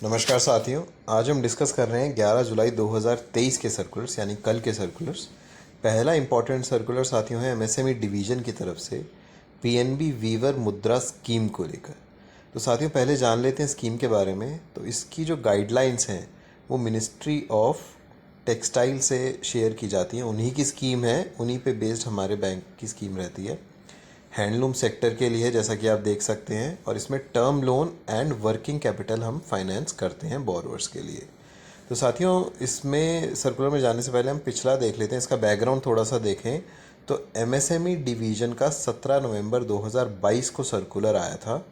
नमस्कार साथियों। आज हम डिस्कस कर रहे हैं 11 जुलाई 2023 के सर्कुलर्स यानी कल के सर्कुलर्स। पहला इंपॉर्टेंट सर्कुलर साथियों है एमएसएमई डिवीज़न की तरफ से पीएनबी वीवर मुद्रा स्कीम को लेकर। तो साथियों पहले जान लेते हैं स्कीम के बारे में। तो इसकी जो गाइडलाइंस हैं वो मिनिस्ट्री ऑफ टेक्सटाइल से शेयर की जाती हैं। उन्हीं की स्कीम है, उन्हीं पे बेस्ड हमारे बैंक की स्कीम रहती है। हैंडलूम सेक्टर के लिए जैसा कि आप देख सकते हैं, और इसमें term loan and working capital हम फाइनेंस करते हैं बोरोवर्स के लिए। तो साथियों इसमें सर्कुलर में जाने से पहले हम पिछला देख लेते हैं, इसका बैकग्राउंड थोड़ा सा देखें। तो एमएसएमई डिवीज़न का 17 नवंबर 2022 को सर्कुलर आया था,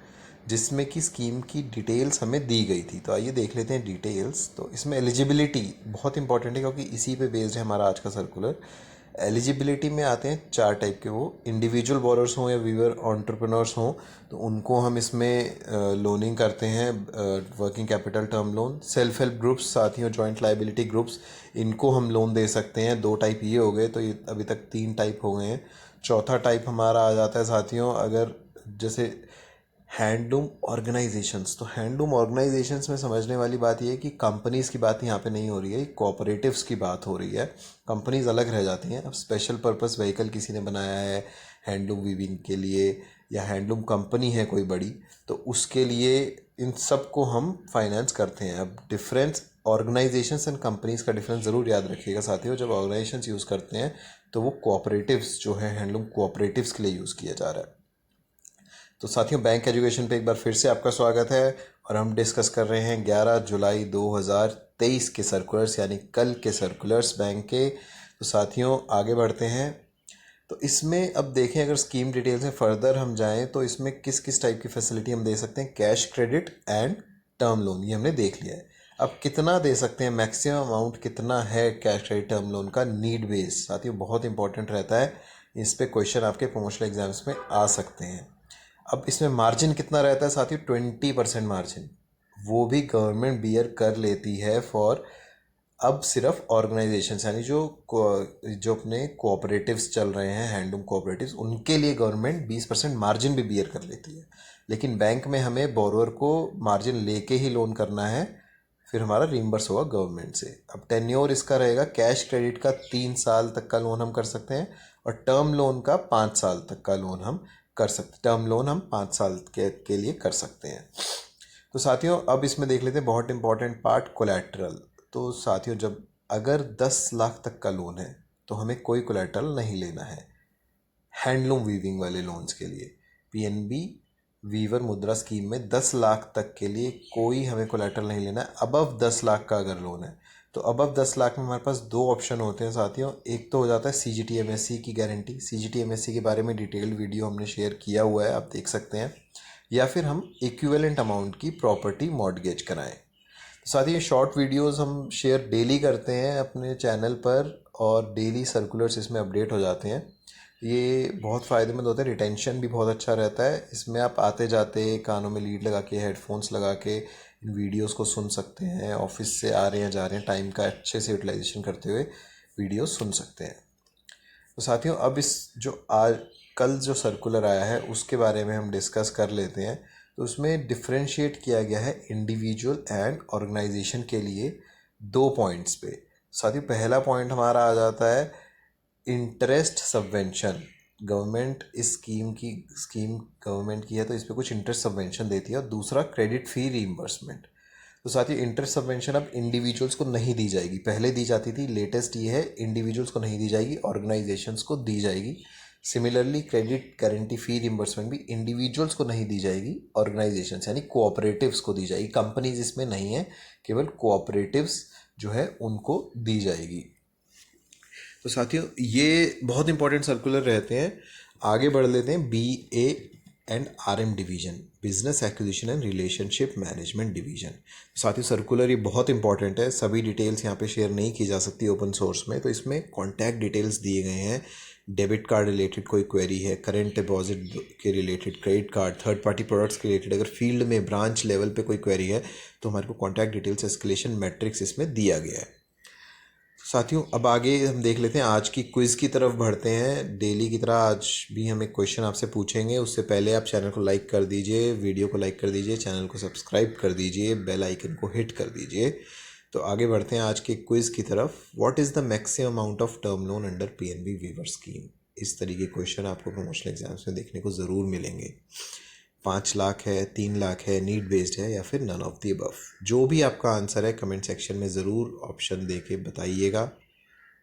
जिसमें कि स्कीम की डिटेल्स हमें दी गई थी। तो आइए देख लेते हैं डिटेल्स। तो इसमें एलिजिबिलिटी बहुत इंपॉर्टेंट है क्योंकि इसी पे बेस्ड है हमारा आज का सर्कुलर। एलिजिबिलिटी में आते हैं 4 टाइप के, वो इंडिविजुअल बोरर्स हों या वीवर एंटरप्रेन्योर्स हों तो उनको हम इसमें लोनिंग करते हैं, working capital term loan. Self help groups साथियों, जॉइंट लाइबिलिटी ग्रुप्स, इनको हम लोन दे सकते हैं। 2 टाइप ये हो गए, तो ये अभी तक 3 टाइप हो गए हैं। चौथा टाइप हमारा आ जाता है साथियों, अगर जैसे हैंडलूम ऑर्गेनाइजेशंस। तो हैंडलूम ऑर्गेनाइजेशंस में समझने वाली बात यह है कि कंपनीज की बात यहाँ पे नहीं हो रही है, कोऑपरेटिव्स की बात हो रही है। कंपनीज अलग रह जाती हैं। अब स्पेशल पर्पस व्हीकल किसी ने बनाया है हैंडलूम वीविंग के लिए, या हैंडलूम कंपनी है कोई बड़ी, तो उसके लिए इन सब को हम फाइनेंस करते हैं। अब डिफरेंस ऑर्गेनाइजेशंस एंड कंपनीज का डिफरेंस ज़रूर याद रखिएगा साथियों। जब ऑर्गेनाइजेशंस यूज़ करते हैं तो वो कोऑपरेटिव्स जो है हैंडलूम कोऑपरेटिव्स के लिए यूज़ किया जा रहा है। तो साथियों बैंक एजुकेशन पे एक बार फिर से आपका स्वागत है, और हम डिस्कस कर रहे हैं 11 जुलाई 2023 के सर्कुलर्स यानी कल के सर्कुलर्स बैंक के। तो साथियों आगे बढ़ते हैं। तो इसमें अब देखें, अगर स्कीम डिटेल्स में फर्दर हम जाएं तो इसमें किस किस टाइप की फैसिलिटी हम दे सकते हैं। Cash credit and term loan, ये हमने देख लिया है। अब कितना दे सकते हैं, मैक्सिमम अमाउंट कितना है कैश क्रेडिट टर्म लोन का, नीड बेस साथियों बहुत इंपॉर्टेंट रहता है। इस पे क्वेश्चन आपके प्रमोशनल एग्जाम्स में आ सकते हैं। अब इसमें मार्जिन कितना रहता है साथियों, 20% मार्जिन, वो भी गवर्नमेंट बियर कर लेती है फॉर अब सिर्फ ऑर्गेनाइजेशन यानी जो अपने कोऑपरेटिव्स चल रहे हैं, हैंडलूम कोऑपरेटिव्स, उनके लिए गवर्नमेंट 20% मार्जिन भी बियर कर लेती है। लेकिन बैंक में हमें बोरोवर को मार्जिन लेके ही लोन करना है, फिर हमारा रीइंबर्स होगा गवर्नमेंट से। अब टेन्योर इसका रहेगा, कैश क्रेडिट का 3 साल तक का लोन हम कर सकते हैं, और टर्म लोन का 5 साल तक का लोन हम कर सकते, टर्म लोन हम 5 साल के लिए कर सकते हैं। तो साथियों अब इसमें देख लेते हैं बहुत इंपॉर्टेंट पार्ट, कोलैटरल। तो साथियों जब अगर 10 लाख तक का लोन है तो हमें कोई कोलैटरल नहीं लेना है हैंडलूम वीविंग वाले लोन्स के लिए। पीएनबी वीवर मुद्रा स्कीम में 10 लाख तक के लिए कोई हमें कोलैटरल नहीं लेना है। अबव 10 लाख का अगर लोन है तो अबव 10 लाख में हमारे पास 2 ऑप्शन होते हैं साथियों। एक तो हो जाता है सीजीटीएमएससी की गारंटी, सीजीटीएमएससी के बारे में डिटेल्ड वीडियो हमने शेयर किया हुआ है, आप देख सकते हैं। या फिर हम इक्विवेलेंट अमाउंट की प्रॉपर्टी मॉर्टगेज कराएं। साथ ही ये शॉर्ट वीडियोस हम शेयर डेली करते हैं अपने चैनल पर, और डेली सर्कुलर्स इसमें अपडेट हो जाते हैं। ये बहुत फ़ायदेमंद होता है, रिटेंशन भी बहुत अच्छा रहता है। इसमें आप आते जाते कानों में लीड लगा के, हेडफोन्स लगा के इन वीडियोस को सुन सकते हैं। ऑफिस से आ रहे हैं जा रहे हैं, टाइम का अच्छे से यूटिलाइजेशन करते हुए वीडियो सुन सकते हैं। तो साथियों अब इस जो आज कल जो सर्कुलर आया है उसके बारे में हम डिस्कस कर लेते हैं। तो उसमें डिफ्रेंशिएट किया गया है इंडिविजुअल एंड ऑर्गेनाइजेशन के लिए 2 पॉइंट्स पे। साथियों पहला पॉइंट हमारा आ जाता है इंटरेस्ट सबवेंशन। गवर्नमेंट इस स्कीम गवर्नमेंट की है तो इस पर कुछ इंटरेस्ट सबवेंशन देती है। और दूसरा क्रेडिट फी रीइंबर्समेंट। तो साथ ही इंटरेस्ट सबवेंशन अब इंडिविजुअल्स को नहीं दी जाएगी, पहले दी जाती थी, लेटेस्ट ये है इंडिविजुअल्स को नहीं दी जाएगी, ऑर्गेनाइजेशंस को दी जाएगी। सिमिलरली क्रेडिट गारंटी फी रिम्बर्समेंट भी इंडिविजुअल्स को नहीं दी जाएगी, ऑर्गेनाइजेशंस यानी कोऑपरेटिव्स को दी जाएगी। कंपनीज इसमें नहीं है, केवल कोऑपरेटिव्स जो है उनको दी जाएगी। तो साथियों ये बहुत इंपॉर्टेंट सर्कुलर रहते हैं। आगे बढ़ लेते हैं BA and RM division, business acquisition and relationship management division. साथियों सर्कुलर ये बहुत इंपॉर्टेंट है, सभी डिटेल्स यहाँ पे शेयर नहीं की जा सकती ओपन सोर्स में। तो इसमें कॉन्टैक्ट डिटेल्स दिए गए हैं, डेबिट कार्ड रिलेटेड कोई क्वेरी है, करेंट डिपॉजिट के related, credit card, third party products के रिलेटेड, अगर फील्ड में ब्रांच लेवल पे कोई क्वेरी है तो हमारे को कॉन्टैक्ट डिटेल्स एस्केलेशन मैट्रिक्स इसमें दिया गया है। साथियों अब आगे हम देख लेते हैं, आज की क्विज़ की तरफ बढ़ते हैं। डेली की तरह आज भी हम एक क्वेश्चन आपसे पूछेंगे। उससे पहले आप चैनल को लाइक कर दीजिए, वीडियो को लाइक कर दीजिए, चैनल को सब्सक्राइब कर दीजिए, बेल आइकन को हिट कर दीजिए। तो आगे बढ़ते हैं आज के क्विज़ की तरफ। What is the maximum amount of term loan under PNB weaver scheme? इस तरीके के क्वेश्चन आपको प्रमोशनल एग्जाम्स में देखने को ज़रूर मिलेंगे। 5 लाख है, 3 लाख है, नीड बेस्ड है, या फिर नन ऑफ द अबव। जो भी आपका आंसर है कमेंट सेक्शन में ज़रूर ऑप्शन दे के बताइएगा।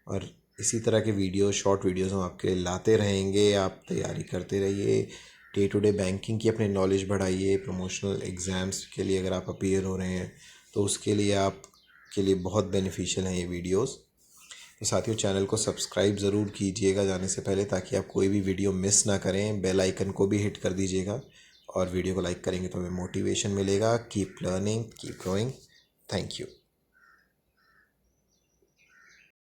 और इसी तरह के वीडियो, शॉर्ट वीडियोस हम आपके लिए लाते रहेंगे। आप तैयारी करते रहिए, डे टू डे बैंकिंग की अपनी नॉलेज बढ़ाइए। प्रमोशनल एग्ज़ाम्स के लिए अगर आप अपीयर हो रहे हैं तो उसके लिए आपके लिए बहुत बेनिफिशियल हैं ये वीडियोस। तो साथियों चैनल को सब्सक्राइब ज़रूर कीजिएगा जाने से पहले, ताकि आप कोई भी वीडियो मिस ना करें। बेल आइकन को भी हिट कर दीजिएगा और वीडियो को लाइक करेंगे तो हमें मोटिवेशन मिलेगा। Keep learning, keep growing. Thank you.